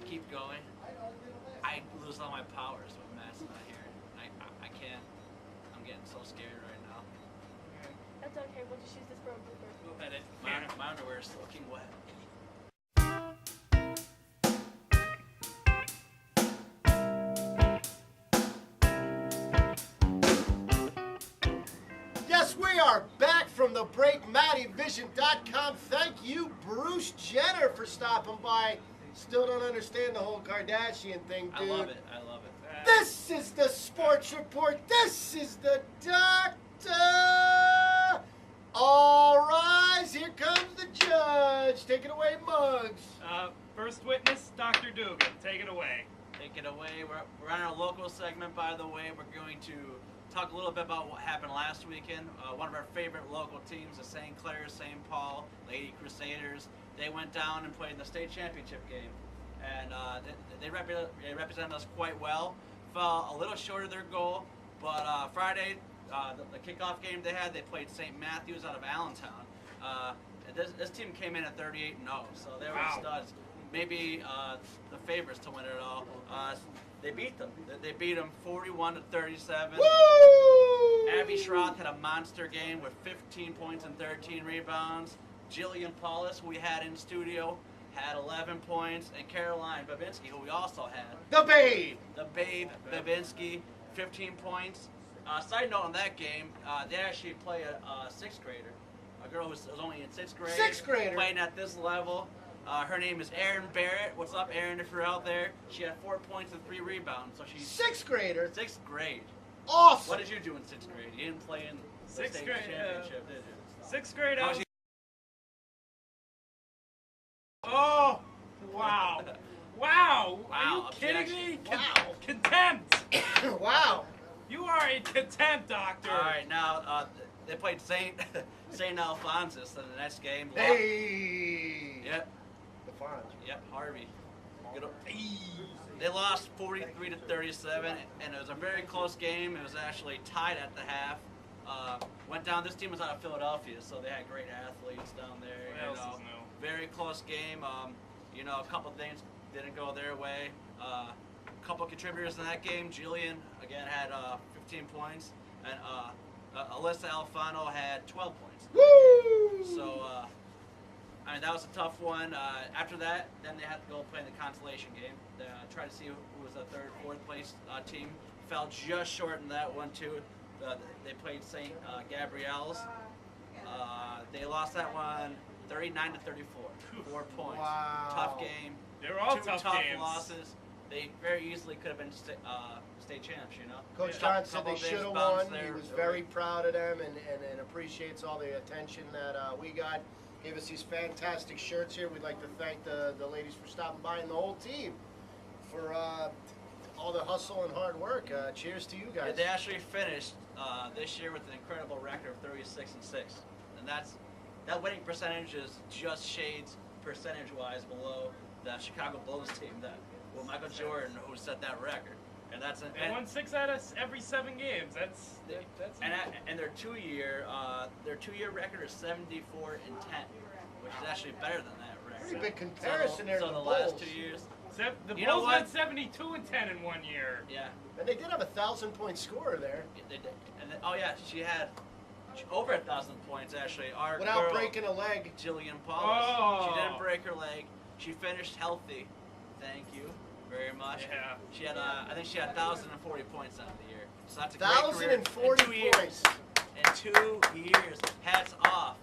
keep going. I lose all my powers when Matt's not here. I can't. I'm getting so scared right now. That's okay. We'll just use this for a blooper. We'll edit. My underwear is soaking wet. Yes, we are back from the break. MattyVision.com. Thank you, Bruce Jenner, for stopping by. Still don't understand the whole Kardashian thing, dude. I love it. I love it. This is the Sports Report. This is the doctor. All rise. Here comes the judge. Take it away, Muggs. First witness, Dr. Dugan. Take it away. Take it away. We're on our local segment, by the way. We're going to talk a little bit about what happened last weekend. One of our favorite local teams, the St. Clair, St. Paul Lady Crusaders. They went down and played in the state championship game, and they represented us quite well. Fell a little short of their goal, but Friday, the kickoff game they played St. Matthews out of Allentown. This team came in at 38-0, so they were studs. Maybe the favorites to win it all. They beat them. They beat them 41-37. Woo! Abby Schroth had a monster game with 15 points and 13 rebounds. Jillian Paulus, who we had in studio, had 11 points, and Caroline Babinski, who we also had. The Babe Babinski, 15 points. Side note on that game, they actually play a sixth grader, a girl who was only in sixth grade. Sixth grader. Playing at this level. Her name is Erin Barrett. What's up, Erin, if you're out there? She had 4 points and 3 rebounds. So she's sixth grader. Sixth grade. Awesome. What did you do in sixth grade? You didn't play in the Sixth state grade, championship, did you? Sixth grade, How I was was... Oh, wow. Wow. Are you Wow, kidding objection. me? Wow. Contempt. Wow. You are in contempt, Doctor. All right, now they played Saint Alphonsus in the next game. Hey. Yep. The Fonz. Yep. Harvey. Good They lost 43-37, and it was a very close game. It was actually tied at the half. Went down. This team was out of Philadelphia, so they had great athletes down there. What else is new? Very close game. A couple things didn't go their way. A couple contributors in that game. Jillian again had 15 points, and Alyssa Alfano had 12 points. Woo! So, that was a tough one. After that, then they had to go play in the consolation game. Try to see who was the third, fourth place team. Fell just short in that one too. They played St. Gabrielle's. They lost that one 39-34. 4 points. Wow. Tough game. They're all Two tough games. losses. They very easily could have been state champs, you know. Coach Yeah. John said they Couple should have things bounced won. there He was early. very proud of them and appreciates all the attention that we got. Gave us these fantastic shirts here. We'd like to thank the ladies for stopping by and the whole team for all the hustle and hard work. Cheers to you guys. They actually finished this year with an incredible record of 36-6, and that winning percentage is just shades percentage-wise below the Chicago Bulls team Michael Jordan who set that record, and that's They won 6 out of every 7 games. That's and their two-year record is 74-10, which is actually better than that record. Pretty big comparison there to So the the last Bulls. 2 years. The You know Bulls what? went 72-10 in 1 year. Yeah. And they did have a 1,000-point scorer there. They did. And then, she had over 1,000 points actually. Our Without girl, breaking a leg. Jillian Paulus. Oh. She didn't break her leg. She finished healthy. Thank you very much. Yeah. She had I think she had 1,040 points on the year. So that's a great career. 1,040 in 2 years. points. In 2 years. Hats off.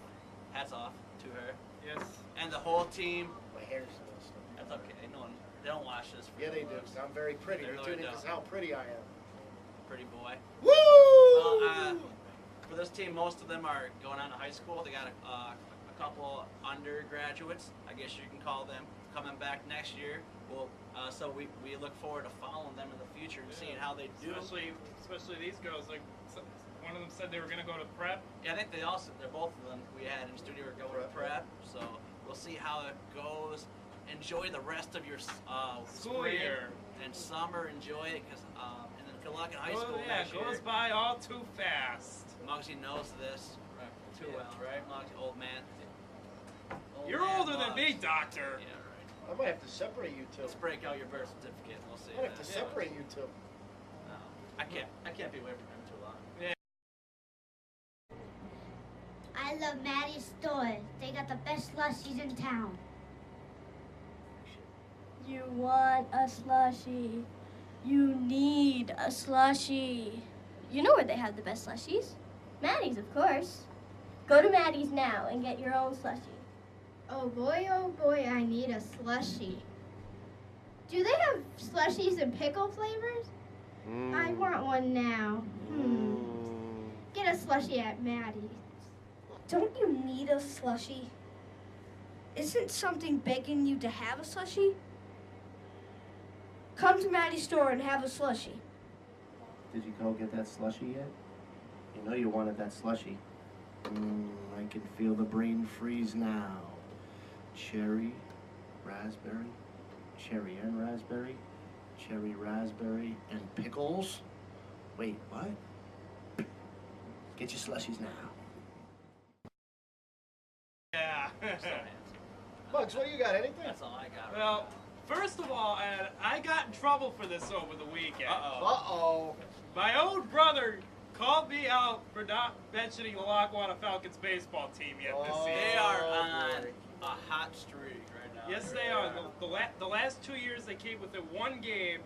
Hats off to her. Yes. And the whole team. My hair's still stuck. That's okay. No one. They don't watch this. For Yeah, they the do. looks. I'm very pretty. They They're really tuning because don't. how pretty I am. Pretty boy. Woo! Well, for this team, most of them are going on to high school. They got a couple undergraduates, I guess you can call them, coming back next year. Well, so we look forward to following them in the future and seeing how they do. Especially these girls. Like one of them said they were gonna go to prep. Yeah, I think they're both of them we had in studio are going to prep. So we'll see how it goes. Enjoy the rest of your School spring year. and summer. Enjoy it, and then good luck in high school Yeah, next year. goes by all too fast. Muggsy knows this too well, right? Muggsy, old man. You're man older than me, Muggs. Doctor. Yeah, right. I might have to separate you two. Let's break out your birth certificate and we'll see. I might have to separate you two. No, I can't be away from him too long. Yeah. I love Matty's store. They got the best slushies in town. You want a slushie. You need a slushie. You know where they have the best slushies? Matty's, of course. Go to Matty's now and get your own slushie. Oh boy, I need a slushie. Do they have slushies in pickle flavors? I want one now. Get a slushie at Matty's. Don't you need a slushie? Isn't something begging you to have a slushie? Come to Matty's store and have a slushie. Did you go get that slushie yet? You know you wanted that slushie. I can feel the brain freeze now. Cherry, raspberry, cherry and raspberry, cherry, raspberry, and pickles. Wait, what? Get your slushies now. Yeah. So handsome. Bugs, what do you got? Anything? That's all I got. Well, first of all, I got in trouble for this over the weekend. Uh-oh. My old brother called me out for not mentioning the Lackawanna Falcons baseball team yet this season. They are on a hot streak right now. Yes, they are. The last 2 years, they came within one game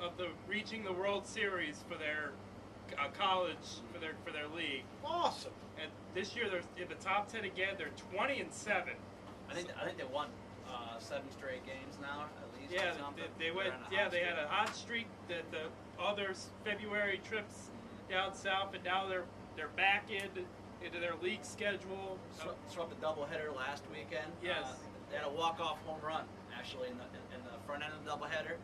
of reaching the World Series for their college, for their league. Awesome. And this year, they're in the top 10 again. They're 20-7. I think they won 7 straight games now, at least. Yeah, or something. they went. They're on a Yeah, hot they streak. had a hot streak. The other February trips down south, and now they're back into their league schedule. Swept the doubleheader last weekend. Yes. They had a walk-off home run actually in the front end of the doubleheader.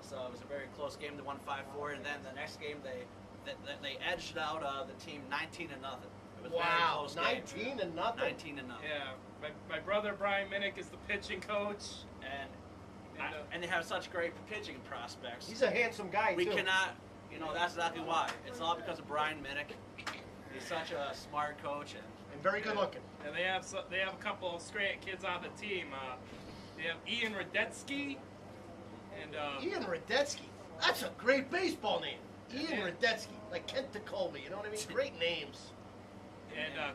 So it was a very close game. They won 5-4, and then the next game they edged out the team 19-0. It was a very close game. 19-0. 19-0. Yeah, my brother Brian Minnick is the pitching coach, And they have such great pitching prospects. He's a handsome guy, We too. cannot, that's exactly why. It's all because of Brian Minnick. He's such a smart coach, And very good looking. and they have a couple of Scranton kids on the team. They have Ian Radetsky, and Ian Radetsky. That's a great baseball name. Ian Yeah. Radetsky. Like Kent Tekulve, you know what I mean? Great names.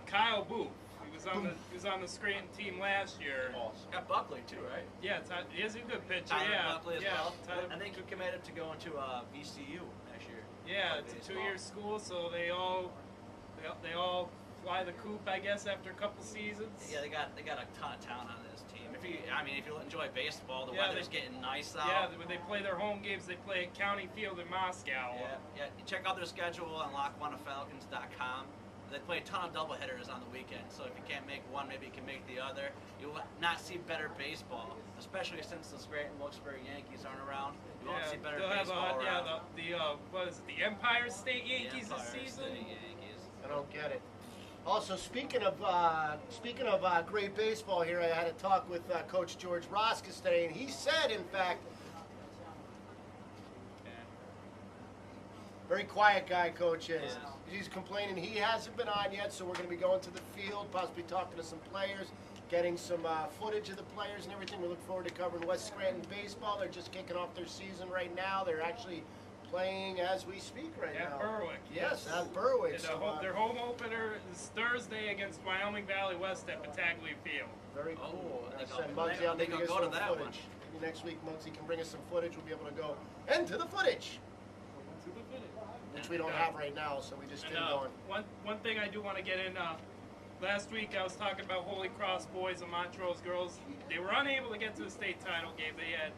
Kyle Booth. He was on the Scranton team last year. Awesome. got Buckley too, right? Yeah, he is a good pitcher. Tyler yeah, Buckley as yeah. well. Tyler, I think he committed to going to VCU next year. yeah, Play it's a baseball. 2-year school, so they all fly the coop, I guess, after a couple seasons. Yeah, they got a ton of talent on this team. If you enjoy baseball, the Yeah, weather's getting nice out. Yeah, when they play their home games, they play at County Field in Moscow. Yeah. You check out their schedule on LackawannaFalcons.com. They play a ton of doubleheaders on the weekend, so if you can't make one, maybe you can make the other. You will not see better baseball, especially since the Scranton Wilkes-Barre Yankees aren't around. You won't see better they'll baseball have around. what is it, the Empire State The Yankees Empire this season? State Yankees. I don't get it. Also, speaking of great baseball here, I had a talk with Coach George Roskas today, and he said, in fact, very quiet guy, Coach is. Yeah. He's complaining he hasn't been on yet, so we're going to be going to the field, possibly talking to some players, getting some footage of the players and everything. We look forward to covering West Scranton baseball. They're just kicking off their season right now. They're actually playing as we speak right now. At Berwick. Yes, at Berwick. And, So, their home opener is Thursday against Wyoming Valley West at Battaglia Field. very cool. Oh, I think I'll send I'll- Muggsy out I think maybe I'll get go to some that one. footage. Maybe next week Muggsy can bring us some footage. We'll be able to go into the footage, which we don't have right now, so we just And, didn't go in. one thing I do want to get in, last week I was talking about Holy Cross boys and Montrose girls. They were unable to get to the state title game. They had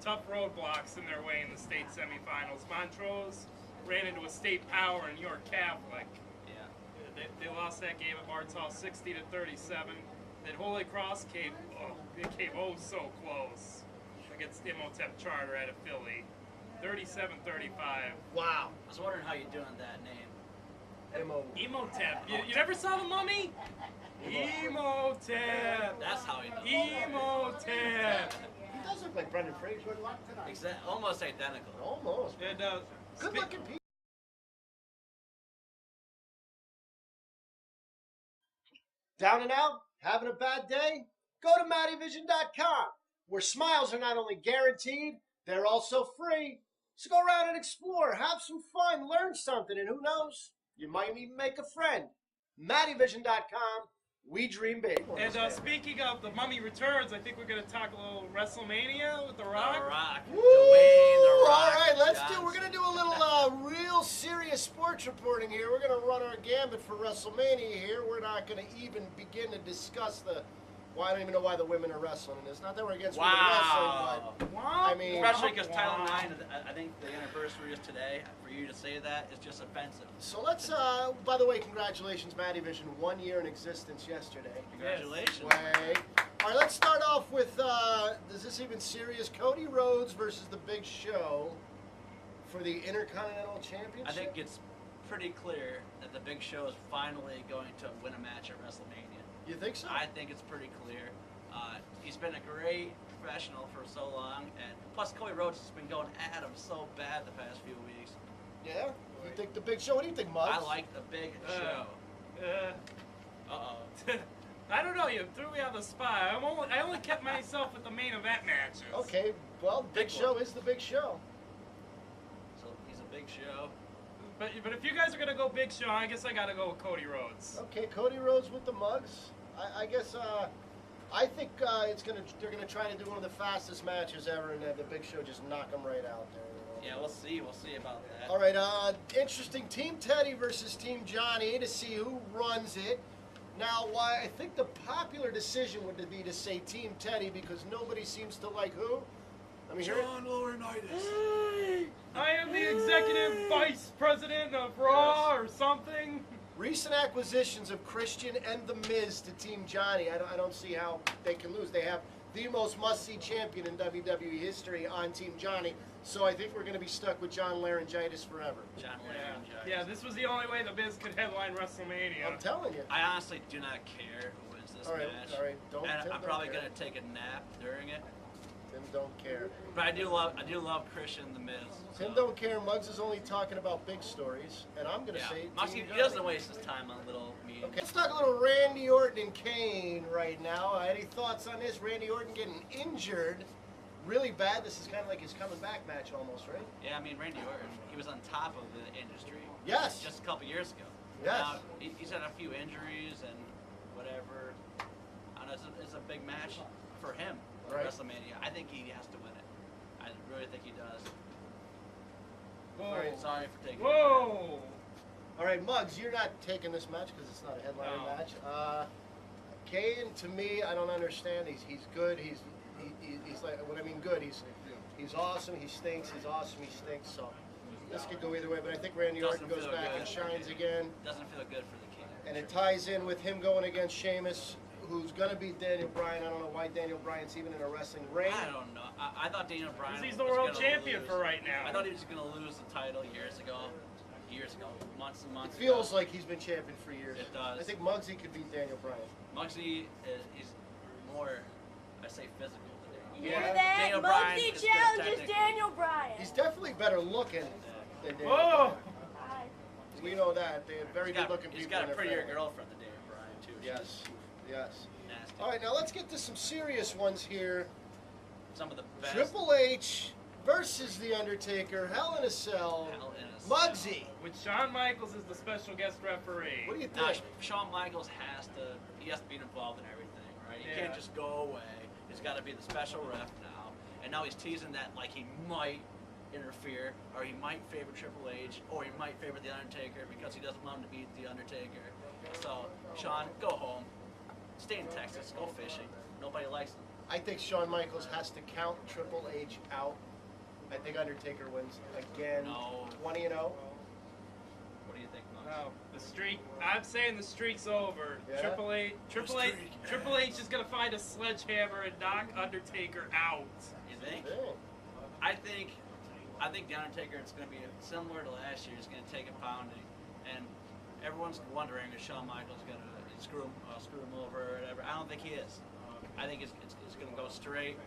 tough roadblocks in their way in the state semifinals. Montrose ran into a state power in York Catholic. Yeah. They lost that game at Bart's Hall 60-37. Then Holy Cross came so close against Imhotep Charter out of Philly. 37-35. Wow. I was wondering how you're doing that name. M.O. Emotep. You never saw The Mummy? Emotep. That's how you do it. Emotep. He does look like Brendan Fraser. Almost identical. Almost. And Good looking people. Down and out? Having a bad day? Go to MattyVision.com. where smiles are not only guaranteed, they're also free. So go around and explore, have some fun, learn something, and who knows, you might even make a friend. MattyVision.com. We dream big. And speaking of the Mummy Returns, I think we're going to talk a little Wrestlemania with The Rock. The Rock. Woo! Dwayne The Rock. All right, Johnson. we're going to do a little real serious sports reporting here. We're going to run our gambit for WrestleMania here. We're not going to even begin to discuss the... Well, I don't even know why the women are wrestling in this. Not that we're against women wrestling, but... I mean... Especially because Title IX, I think the anniversary is today. For you to say that is just offensive. So let's, by the way, congratulations, MattyVision. 1 year in existence yesterday. Congratulations. Way. All right, let's start off with, is this even serious? Cody Rhodes versus The Big Show for the Intercontinental Championship? I think it's pretty clear that the Big Show is finally going to win a match at WrestleMania. You think so? I think it's pretty clear. He's been a great professional for so long, and plus Cody Rhodes has been going at him so bad the past few weeks. Yeah? You think The Big Show? What do you think, Muggs? I like the Big Show. Uh-oh. I don't know. You threw me on the spot. I only kept myself with the main event matches. Okay, well, Big Show is The Big Show. So he's a Big Show. But if you guys are gonna go Big Show, I guess I gotta go with Cody Rhodes. Okay, Cody Rhodes with the Muggs. I guess I think they're gonna try to do one of the fastest matches ever, and have the Big Show just knock them right out there. You know? Yeah, we'll see. We'll see about that. All right, interesting Team Teddy versus Team Johnny to see who runs it. Now, why I think the popular decision would be to say Team Teddy because nobody seems to like who. I mean, John Laurinaitis. I am the executive vice president of Raw or something. Recent acquisitions of Christian and The Miz to Team Johnny. I don't see how they can lose. They have the most must-see champion in WWE history on Team Johnny. So I think we're going to be stuck with John Laurinaitis forever. John Laurinaitis. Yeah, this was the only way the Miz could headline WrestleMania. I'm telling you. I honestly do not care who wins this match. All right. And I'm probably going to take a nap during it. Tim don't care. But I do love Christian The Miz. So. Tim don't care. Muggs is only talking about big stories, and I'm going to say Moxie, he doesn't waste his time on little meetings. Okay, let's talk a little Randy Orton and Kane right now. Any thoughts on this? Randy Orton getting injured really bad. This is kind of like his coming back match almost, right? Yeah, I mean, Randy Orton, he was on top of the industry. Yes. Just a couple years ago. Yes. Now, he's had a few injuries and whatever. I don't know, it's a big match for him. Right. WrestleMania. I think he has to win it. I really think he does. Whoa. All right, sorry for taking Whoa! All right, Muggs, you're not taking this match because it's not a headliner match. Kane, to me, I don't understand. He's good. He's like, what I mean good, he's awesome. He stinks. He's awesome. He stinks. So this could go either way. But I think Randy Orton goes back and shines again. Doesn't feel good for the King. And it ties in with him going against Sheamus, who's going to beat Daniel Bryan. I don't know why Daniel Bryan's even in a wrestling ring. I don't know. I thought Daniel Bryan He's the was world gonna champion lose. for right now. I thought he was going to lose the title years ago, months and months It feels ago. like he's been champion for years. It does. I think Muggsy could beat Daniel Bryan. Muggsy is more, I say, physical than Yeah. Hear that? Daniel Bryan Muggsy is good challenges technically. Daniel Bryan. He's definitely better looking than Daniel Whoa! Bryan. We know that. They're very good looking people. He's got in a their prettier family. girlfriend than Daniel Bryan, too. Yes. Yes. Nasty. All right, now let's get to some serious ones here. Some of the best. Triple H versus The Undertaker. Hell in a Cell. Hell in a Cell. Muggsy. With Shawn Michaels as the special guest referee. What do you Now, think? Shawn Michaels has to be involved in everything, right? He Yeah. can't just go away. He's got to be the special ref now. And now he's teasing that like he might interfere, or he might favor Triple H, or he might favor The Undertaker because he doesn't want him to beat The Undertaker. So, Shawn, go home. Stay in Texas. Go fishing. Nobody likes him. I think Shawn Michaels has to count Triple H out. I think Undertaker wins again. No. 20-0. What do you think, Muggs? No, the streak. I'm saying the streak's over. Yeah? Triple H is gonna find a sledgehammer and knock Undertaker out. You think? Yeah. I think The Undertaker is going to be similar to last year. He's going to take a pounding, and everyone's wondering if Shawn Michaels is going to screw him over or whatever. I don't think he is. I think it's going to go straight,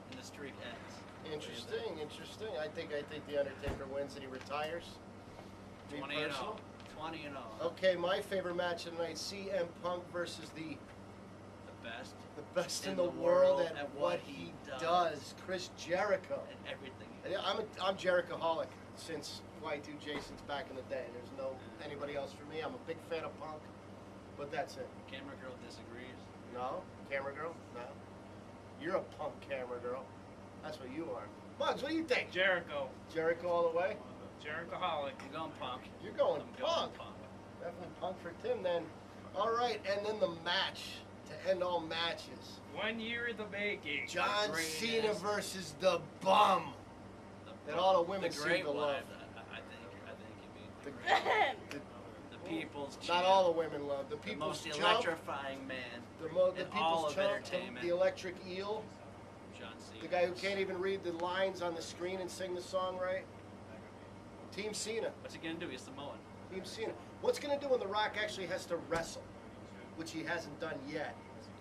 and the streak ends. Interesting. I think The Undertaker wins and he retires. Me 20 and personal. 0. 20 and 0. Okay, my favorite match of the night: CM Punk versus the The best. best in the world at what was Chris Jericho. And everything. I'm Jericho-holic since Y2 Jason's back in the day. There's no anybody else for me. I'm a big fan of Punk, but that's it. Camera girl disagrees. No? Camera girl? No. You're a Punk camera girl. That's what you are. Muggs, what do you think? Jericho. Jericho all the way? Jericho-holic. I'm going Punk. You're going I'm Punk. going Punk. Definitely Punk for Tim then. All right, and then the match to end all matches. 1 year in the making. John great Cena ass. versus the Bum. That all the women the seem great to one, love. I think you mean The, the, great, the, the people's not champ, all the women love. The the people's most chump. electrifying man, The in all people's of chump. entertainment. The electric eel. John Cena. The guy who can't even read the lines on the screen and sing the song right. Team Cena. What's he gonna do? He's Samoan. Team Cena. What's gonna do when The Rock actually has to wrestle, which he hasn't done yet?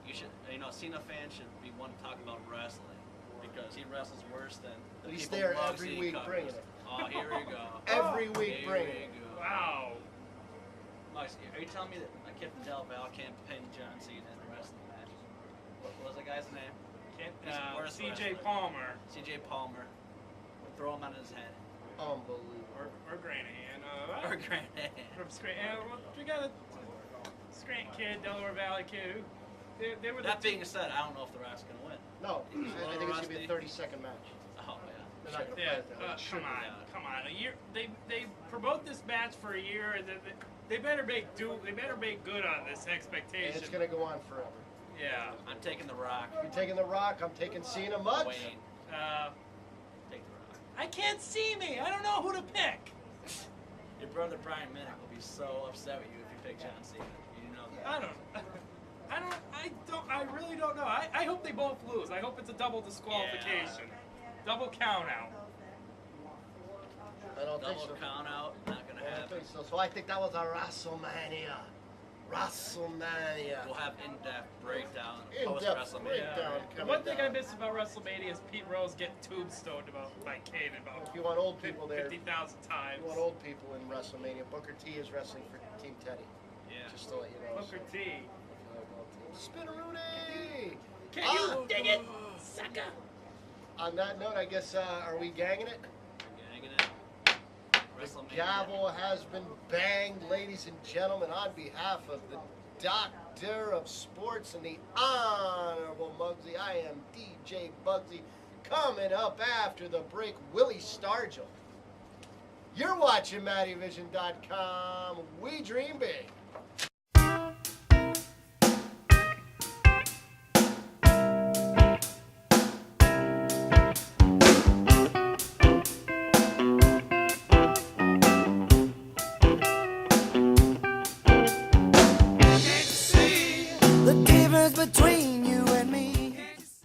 You should, Cena fans should be one to talk about wrestling because he wrestles worse than the He's people there Bugsy every week covers. bringing it. Oh, here we go. Every week Here bringing it. we go. Wow. Muggs, are you telling me that a kid from Del Valle can't pin John Cena in a wrestling match? What was the guy's name? He's the worst C.J. wrestler. Palmer. C.J. Palmer. Throw him on his head. Unbelievable. Or Granahan. Or Grant. From Scranton. We got a Scranton kid, Delaware Valley kid. They were That the being said, I don't know if The Rock's gonna win. No, He's a I little think it's gonna be a rusty. 30-second match. Oh yeah. They're not gonna Yeah, play it that way. come on. A year. They promote this match for a year, and then they better make good on this And expectation. it's gonna go on forever. Yeah. I'm taking The Rock. You're taking The Rock. I'm taking Cena. Muggs. Wayne. Take The Rock. I can't see me. I don't know who to pick. Your brother Brian Minnick will be so upset with you if you pick John Cena. You know that. I really don't know. I hope they both lose. I hope it's a double disqualification. Double count out. I don't think Double so. count out. Not gonna I don't happen. think so. So I think that was a Wrestlemania. Wrestlemania. We'll have in-depth breakdown post In-depth WrestleMania. breakdown The coming one thing I down. miss about WrestleMania is Pete Rose getting tombstoned by Kane about If you want old people there, 50,000 times. you want old people in WrestleMania. Booker T is wrestling for Team Teddy. Yeah. Just to let you know. Booker so, T. if you like old teams. Spinneroonie! Can you dig it, sucker? On that note, I guess, are we ganging it? Ganging it. The WrestleMania. gavel has been banged, ladies and gentlemen, on behalf of the Doctor of Sports and the Honorable Muggsy. I am DJ Bugsy. Coming up after the break, Willie Stargell. You're watching MattyVision.com. We dream big.